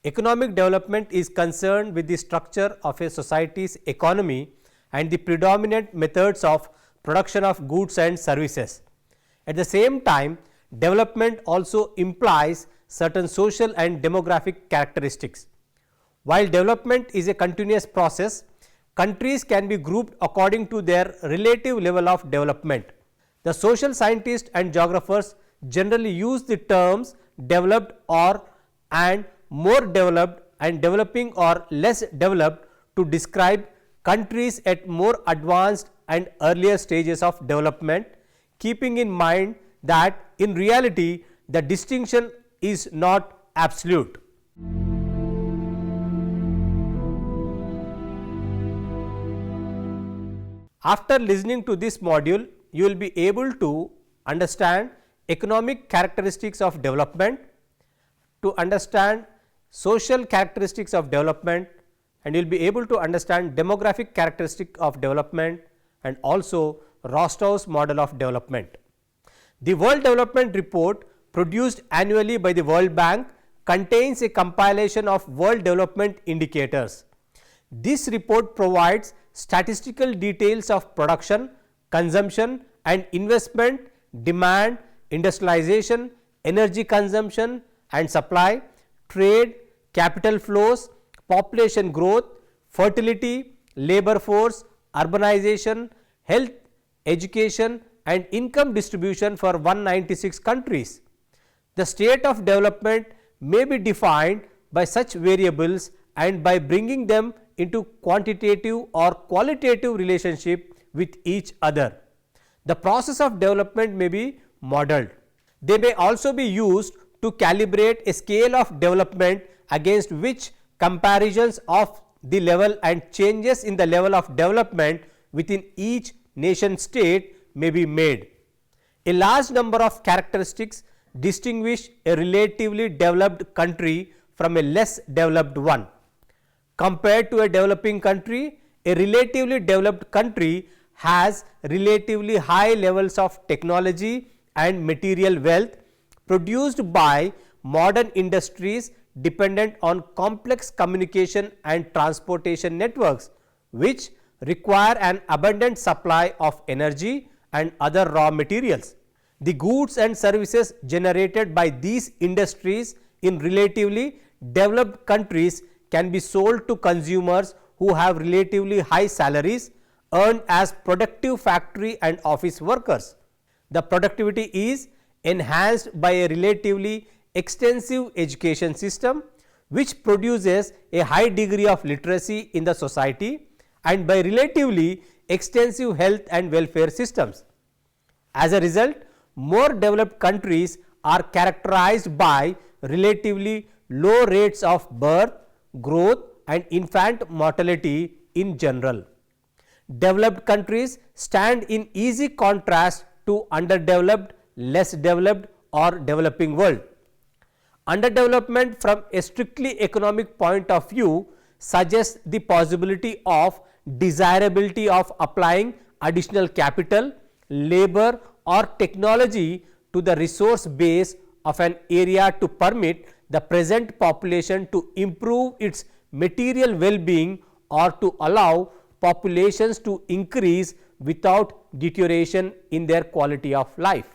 Economic development is concerned with the structure of a society's economy and the predominant methods of production of goods and services. At the same time, development also implies certain social and demographic characteristics. While development is a continuous process, countries can be grouped according to their relative level of development. The social scientists and geographers generally use the terms developed or and more developed and developing or less developed to describe countries at more advanced and earlier stages of development, keeping in mind that in reality the distinction is not absolute. After listening to this module, you will be able to understand economic characteristics of development, to understand social characteristics of development, and you will be able to understand demographic characteristics of development and also Rostow's model of development. The World Development Report produced annually by the World Bank contains a compilation of world development indicators. This report provides statistical details of production, consumption and investment, demand, industrialization, energy consumption and supply, trade, capital flows, population growth, fertility, labor force, urbanization, health, education and income distribution for 196 countries. The state of development may be defined by such variables and by bringing them into quantitative or qualitative relationship with each other. The process of development may be modeled. They may also be used to calibrate a scale of development against which comparisons of the level and changes in the level of development within each nation state may be made. A large number of characteristics distinguish a relatively developed country from a less developed one. Compared to a developing country, a relatively developed country has relatively high levels of technology and material wealth produced by modern industries dependent on complex communication and transportation networks, which require an abundant supply of energy and other raw materials. The goods and services generated by these industries in relatively developed countries can be sold to consumers who have relatively high salaries earned as productive factory and office workers. The productivity is enhanced by a relatively extensive education system which produces a high degree of literacy in the society and by relatively extensive health and welfare systems. As a result, more developed countries are characterized by relatively low rates of birth, growth and infant mortality in general. Developed countries stand in easy contrast to underdeveloped, less developed or developing world. Underdevelopment from a strictly economic point of view suggests the possibility of desirability of applying additional capital, labor or technology to the resource base of an area to permit the present population to improve its material well-being or to allow populations to increase without deterioration in their quality of life.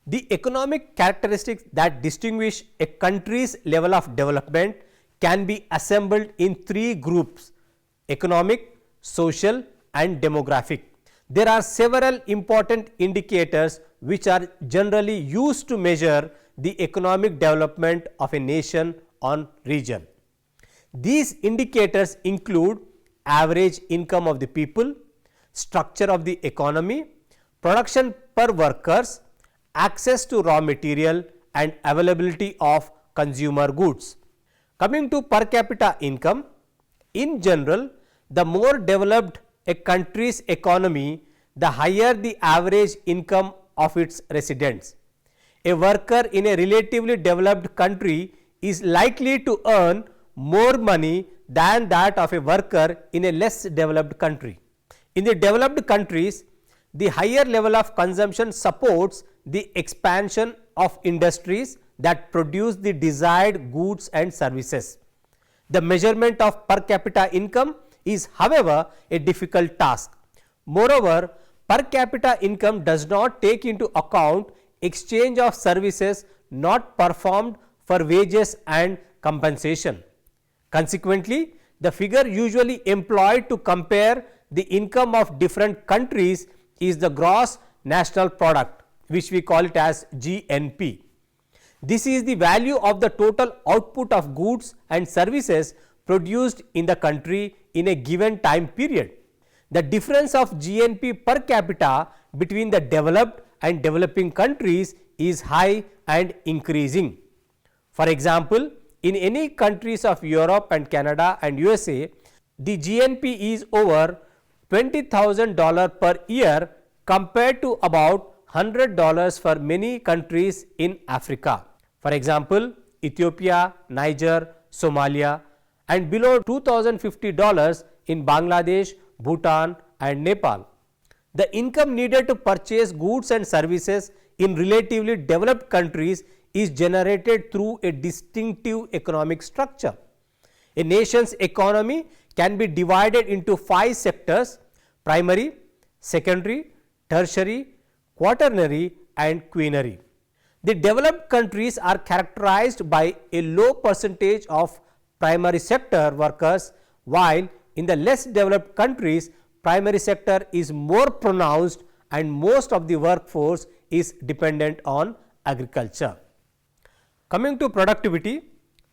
The economic characteristics that distinguish a country's level of development can be assembled in three groups: economic, social and demographic. There are several important indicators which are generally used to measure the economic development of a nation or region. These indicators include average income of the people, structure of the economy, production per workers, access to raw material and availability of consumer goods. Coming to per capita income, in general, the more developed a country's economy, the higher the average income of its residents. A worker in a relatively developed country is likely to earn more money than that of a worker in a less developed country. In the developed countries, The higher level of consumption supports the expansion of industries that produce the desired goods and services. The measurement of per capita income is, however, a difficult task. Moreover, per capita income does not take into account exchange of services not performed for wages and compensation. Consequently, the figure usually employed to compare the income of different countries is the gross national product, which we call it as GNP. This is the value of the total output of goods and services produced in the country in a given time period. The difference of GNP per capita between the developed and developing countries is high and increasing. For example, in any countries of Europe and Canada and USA, the GNP is over $20,000 per year compared to about $100 for many countries in Africa. For example, Ethiopia, Niger, Somalia, and below $2,050 in Bangladesh, Bhutan and Nepal. The income needed to purchase goods and services in relatively developed countries is generated through a distinctive economic structure. A nation's economy can be divided into 5 sectors: primary, secondary, tertiary, quaternary and quinary. The developed countries are characterized by a low percentage of primary sector workers, while in the less developed countries primary sector is more pronounced and most of the workforce is dependent on agriculture. Coming to productivity,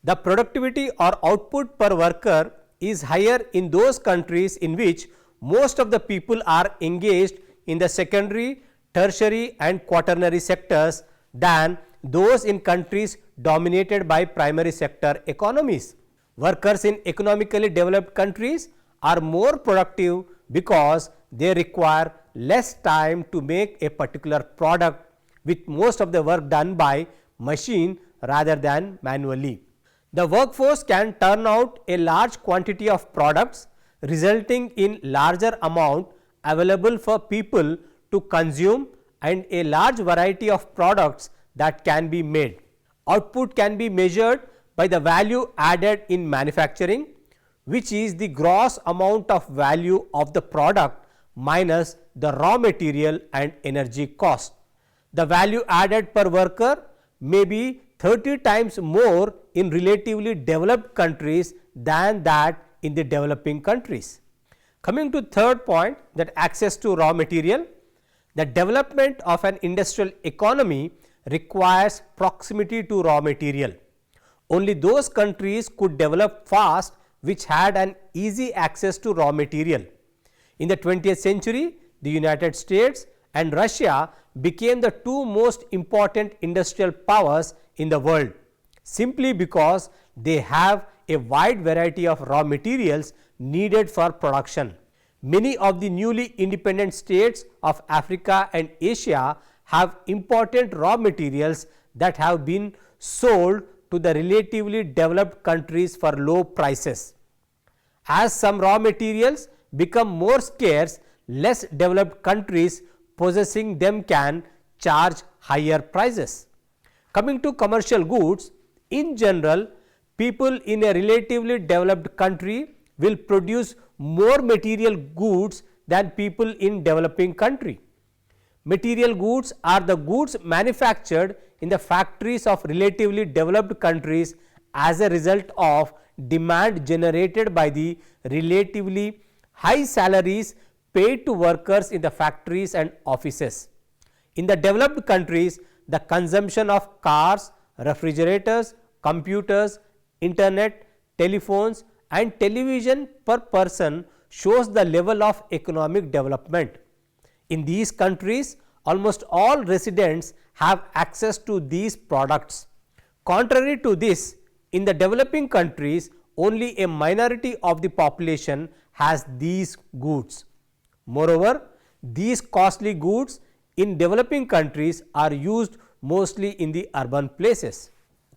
the productivity or output per worker is higher in those countries in which most of the people are engaged in the secondary, tertiary and quaternary sectors than those in countries dominated by primary sector economies. Workers in economically developed countries are more productive because they require less time to make a particular product, with most of the work done by machine rather than manually. The workforce can turn out a large quantity of products, resulting in larger amount available for people to consume and a large variety of products that can be made. Output can be measured by the value added in manufacturing, which is the gross amount of value of the product minus the raw material and energy cost. The value added per worker may be 30 times more in relatively developed countries than that in the developing countries. Coming to third point, that access to raw material. The development of an industrial economy requires proximity to raw material. Only those countries could develop fast which had an easy access to raw material. In the 20th century, the United States and Russia became the 2 most important industrial powers in the world, simply because they have a wide variety of raw materials needed for production. Many of the newly independent states of Africa and Asia have important raw materials that have been sold to the relatively developed countries for low prices. As some raw materials become more scarce, less developed countries possessing them can charge higher prices. Coming to commercial goods, in general, people in a relatively developed country will produce more material goods than people in developing country. Material goods are the goods manufactured in the factories of relatively developed countries as a result of demand generated by the relatively high salaries paid to workers in the factories and offices. In the developed countries, the consumption of cars, refrigerators, computers, internet, telephones and television per person shows the level of economic development. In these countries, almost all residents have access to these products. Contrary to this, in the developing countries, only a minority of the population has these goods. Moreover, these costly goods in developing countries are used mostly in the urban places.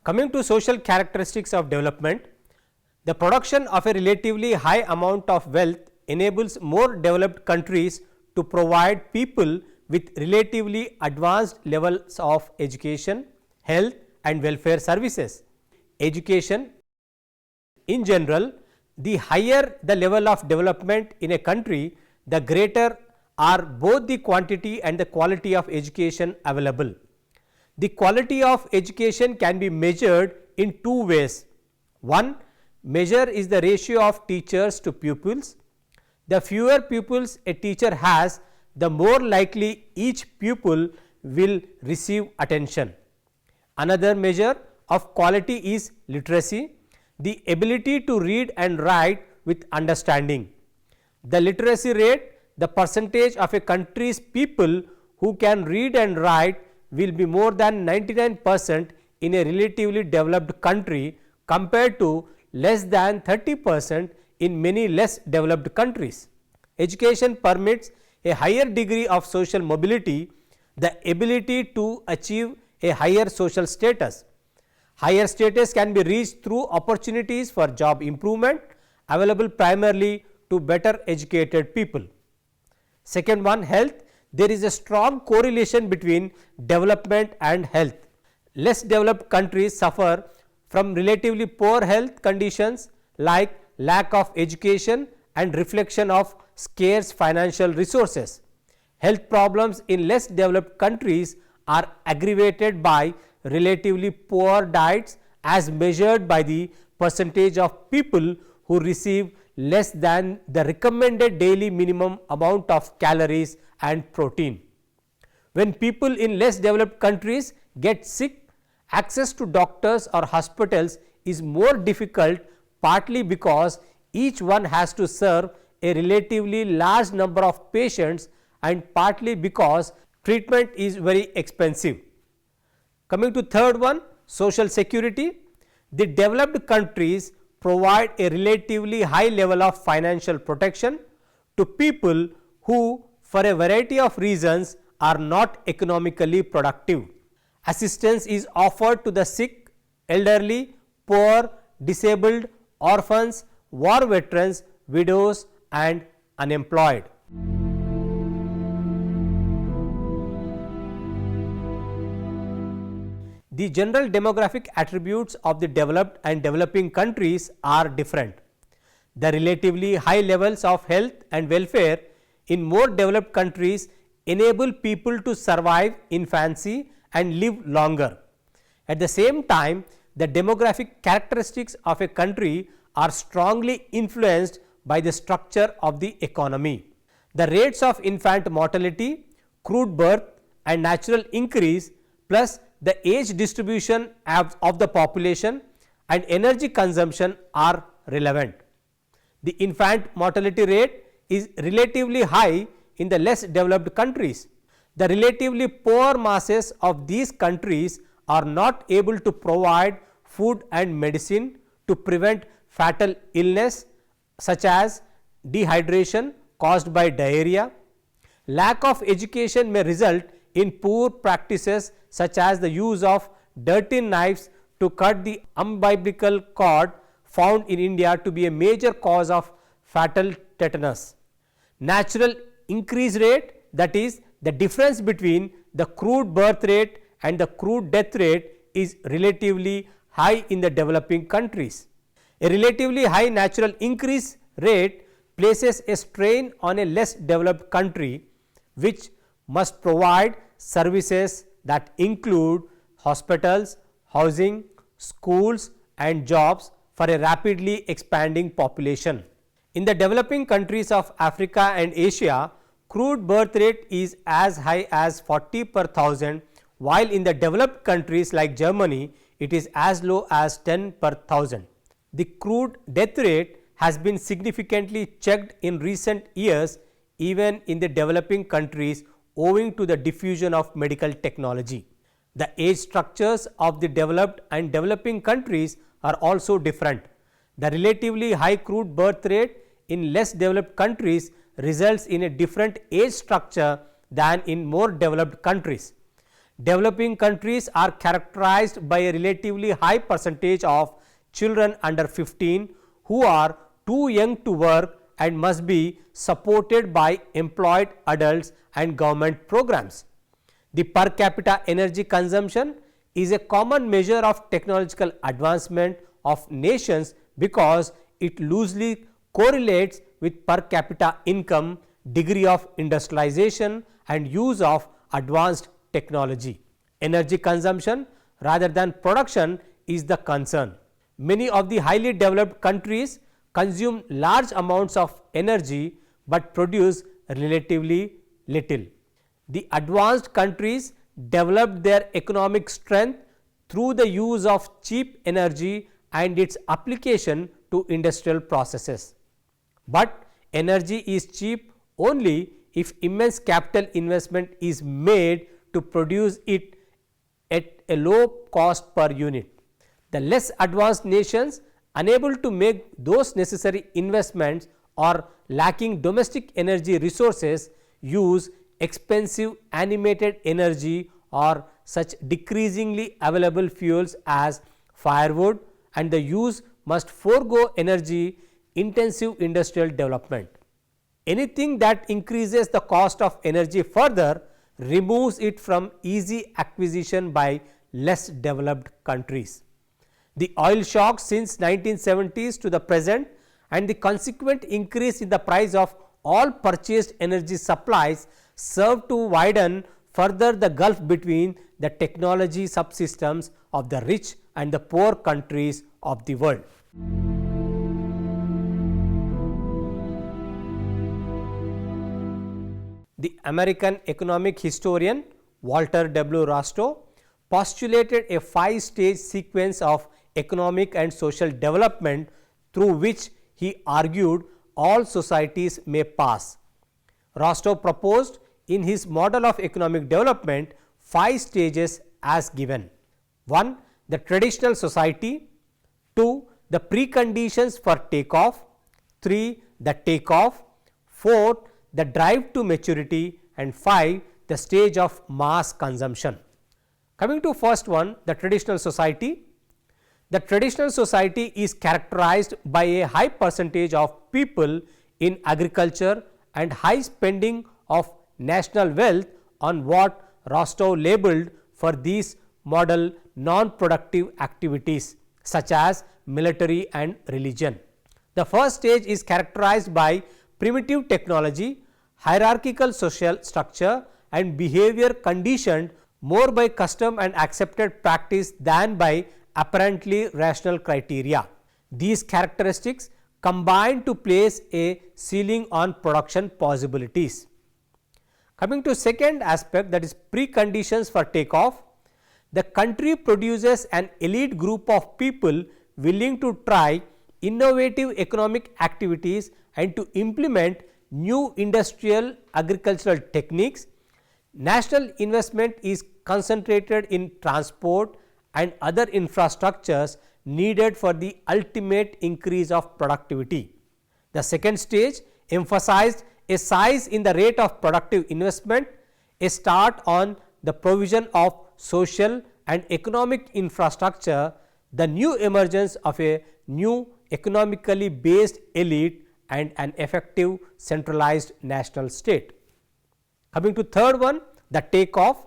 Coming to social characteristics of development, the production of a relatively high amount of wealth enables more developed countries to provide people with relatively advanced levels of education, health and welfare services. Education in general, the higher the level of development in a country, the greater are both the quantity and the quality of education available. The quality of education can be measured in two ways. One measure is the ratio of teachers to pupils. The fewer pupils a teacher has, the more likely each pupil will receive attention. Another measure of quality is literacy, the ability to read and write with understanding. The literacy rate, the percentage of a country's people who can read and write, will be more than 99% in a relatively developed country compared to less than 30% in many less developed countries. Education permits a higher degree of social mobility, the ability to achieve a higher social status. Higher status can be reached through opportunities for job improvement available primarily to better educated people. Second one, health. There is a strong correlation between development and health. Less developed countries suffer from relatively poor health conditions like lack of education and reflection of scarce financial resources. Health problems in less developed countries are aggravated by relatively poor diets as measured by the percentage of people who receive less than the recommended daily minimum amount of calories and protein. When people in less developed countries get sick, access to doctors or hospitals is more difficult, partly because each one has to serve a relatively large number of patients and partly because treatment is very expensive. Coming to third one, social security. The developed countries provide a relatively high level of financial protection to people who, for a variety of reasons, are not economically productive. Assistance is offered to the sick, elderly, poor, disabled, orphans, war veterans, widows and unemployed. The general demographic attributes of the developed and developing countries are different. The relatively high levels of health and welfare in more developed countries enable people to survive infancy and live longer. At the same time, the demographic characteristics of a country are strongly influenced by the structure of the economy. The rates of infant mortality, crude birth and natural increase, plus the age distribution of the population and energy consumption are relevant. The infant mortality rate is relatively high in the less developed countries. The relatively poor masses of these countries are not able to provide food and medicine to prevent fatal illness such as dehydration caused by diarrhea. Lack of education may result in poor practices such as the use of dirty knives to cut the umbilical cord, found in India to be a major cause of fatal tetanus. Natural increase rate, that is the difference between the crude birth rate and the crude death rate, is relatively high in the developing countries. A relatively high natural increase rate places a strain on a less developed country which must provide services that include hospitals, housing, schools and jobs for a rapidly expanding population. In the developing countries of Africa and Asia, crude birth rate is as high as 40 per thousand, while in the developed countries like Germany, it is as low as 10 per thousand. The crude death rate has been significantly checked in recent years even in the developing countries owing to the diffusion of medical technology. The age structures of the developed and developing countries are also different. The relatively high crude birth rate in less developed countries results in a different age structure than in more developed countries. Developing countries are characterized by a relatively high percentage of children under 15 who are too young to work and must be supported by employed adults and government programs. The per capita energy consumption is a common measure of technological advancement of nations because it loosely correlates with per capita income, degree of industrialization and use of advanced technology. Energy consumption rather than production is the concern. Many of the highly developed countries consume large amounts of energy but produce relatively little. The advanced countries developed their economic strength through the use of cheap energy and its application to industrial processes. But energy is cheap only if immense capital investment is made to produce it at a low cost per unit. The less advanced nations unable to make those necessary investments or lacking domestic energy resources use expensive animated energy or such decreasingly available fuels as firewood, and the use must forego energy intensive industrial development. Anything that increases the cost of energy further removes it from easy acquisition by less developed countries. The oil shock since 1970s to the present and the consequent increase in the price of all purchased energy supplies serve to widen further the gulf between the technology subsystems of the rich and the poor countries of the world. The American economic historian Walter W. Rostow postulated a 5-stage sequence of economic and social development through which he argued all societies may pass. Rostow proposed in his model of economic development 5 stages as given: 1. The traditional society, 2. The preconditions for takeoff, 3. The takeoff, 4. The drive to maturity, and 5. The stage of mass consumption. Coming to first one, the traditional society. The traditional society is characterized by a high percentage of people in agriculture and high spending of national wealth on what Rostow labeled for these model non-productive activities such as military and religion. The first stage is characterized by primitive technology, hierarchical social structure and behavior conditioned more by custom and accepted practice than by apparently rational criteria. These characteristics combine to place a ceiling on production possibilities. Coming to second aspect, that is preconditions for takeoff. The country produces an elite group of people willing to try innovative economic activities and to implement new industrial agricultural techniques. National investment is concentrated in transport and other infrastructures needed for the ultimate increase of productivity. The second stage emphasized a size in the rate of productive investment, a start on the provision of social and economic infrastructure, the new emergence of a new economically based elite and an effective centralized national state. Coming to third one, the takeoff.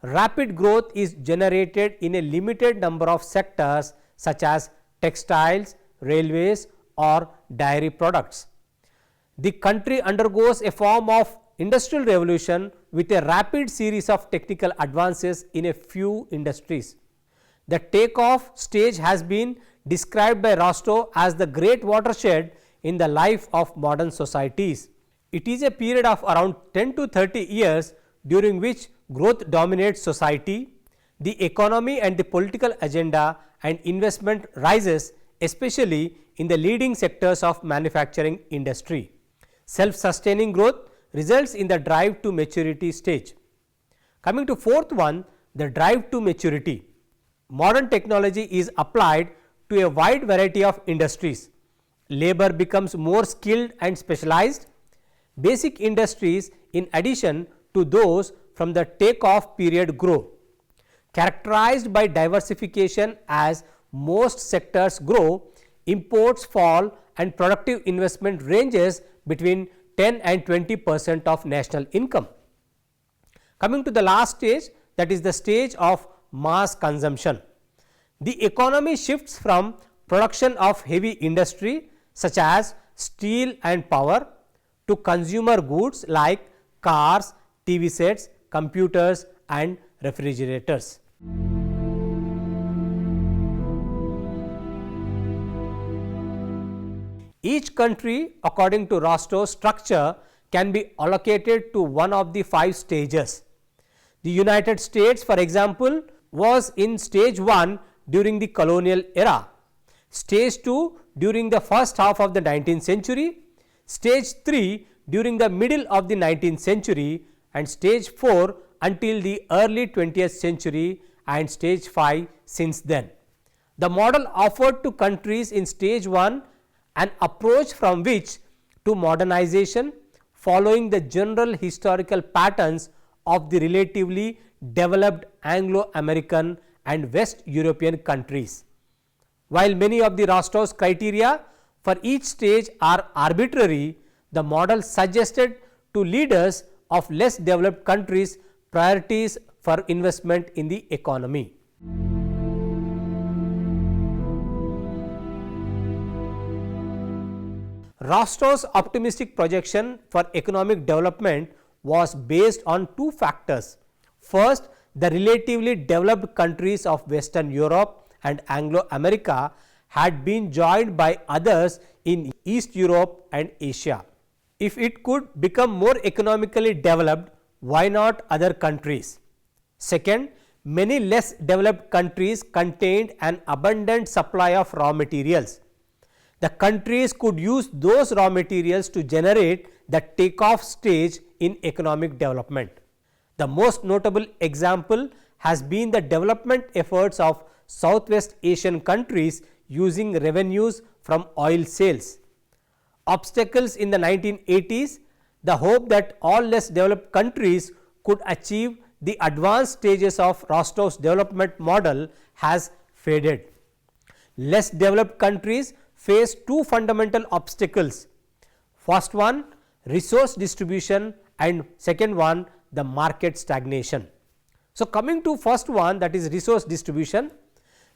Rapid growth is generated in a limited number of sectors such as textiles, railways or dairy products. The country undergoes a form of industrial revolution with a rapid series of technical advances in a few industries. The takeoff stage has been described by Rostow as the great watershed in the life of modern societies. It is a period of around 10 to 30 years during which growth dominates society, the economy and the political agenda and investment rises, especially in the leading sectors of manufacturing industry. Self-sustaining growth results in the drive to maturity stage. Coming to fourth one, the drive to maturity. Modern technology is applied to a wide variety of industries. Labor becomes more skilled and specialized. Basic industries in addition to those from the takeoff period grow. Characterized by diversification as most sectors grow, imports fall and productive investment ranges between 10 and 20% of national income. Coming to the last stage, that is the stage of mass consumption. The economy shifts from production of heavy industry such as steel and power to consumer goods like cars, TV sets, computers and refrigerators. Each country according to Rostow's structure can be allocated to one of the 5 stages. The United States, for example, was in stage 1 during the colonial era, stage 2 during the first half of the 19th century, stage 3 during the middle of the 19th century and stage 4 until the early 20th century and stage 5 since then. The model offered to countries in stage 1 an approach from which to modernization following the general historical patterns of the relatively developed Anglo-American and West European countries. While many of the Rostow's criteria for each stage are arbitrary, the model suggested to leaders of less developed countries priorities for investment in the economy. Rostow's optimistic projection for economic development was based on 2 factors. First, the relatively developed countries of Western Europe and Anglo-America had been joined by others in East Europe and Asia. If it could become more economically developed, why not other countries? Second, many less developed countries contained an abundant supply of raw materials. The countries could use those raw materials to generate the takeoff stage in economic development. The most notable example has been the development efforts of Southwest Asian countries using revenues from oil sales. Obstacles in the 1980s, the hope that all less developed countries could achieve the advanced stages of Rostow's development model has faded. Less developed countries face 2 fundamental obstacles. First one, resource distribution, and second one, the market stagnation. So, coming to first one, that is resource distribution,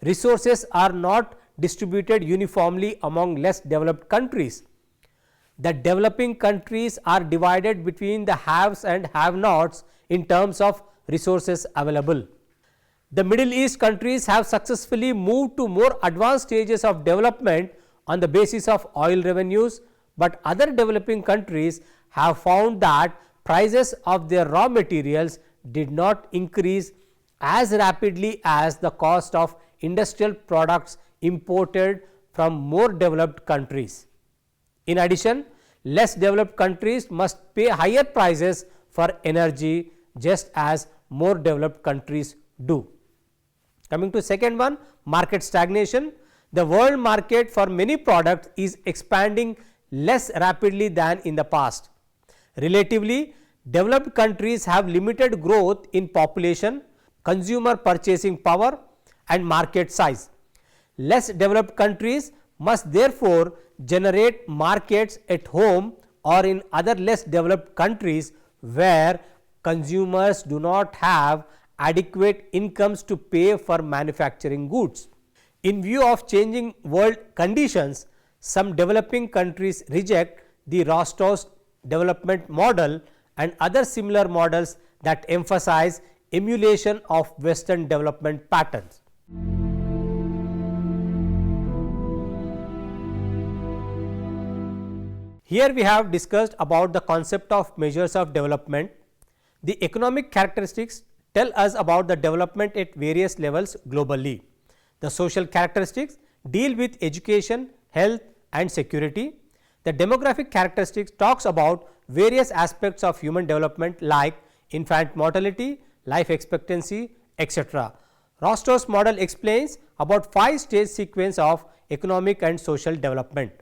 resources are not distributed uniformly among less developed countries. The developing countries are divided between the haves and have-nots in terms of resources available. The Middle East countries have successfully moved to more advanced stages of development on the basis of oil revenues, but other developing countries have found that prices of their raw materials did not increase as rapidly as the cost of industrial products imported from more developed countries. In addition, less developed countries must pay higher prices for energy just as more developed countries do. Coming to second one, market stagnation. The world market for many products is expanding less rapidly than in the past. Relatively, developed countries have limited growth in population, consumer purchasing power and market size. Less developed countries must therefore generate markets at home or in other less developed countries where consumers do not have adequate incomes to pay for manufacturing goods. In view of changing world conditions, some developing countries reject the Rostow's development model and other similar models that emphasize emulation of Western development patterns. Here we have discussed about the concept of measures of development. The economic characteristics tell us about the development at various levels globally. The social characteristics deal with education, health and security. The demographic characteristics talks about various aspects of human development like infant mortality, life expectancy, etc. Rostow's model explains about 5-stage sequence of economic and social development.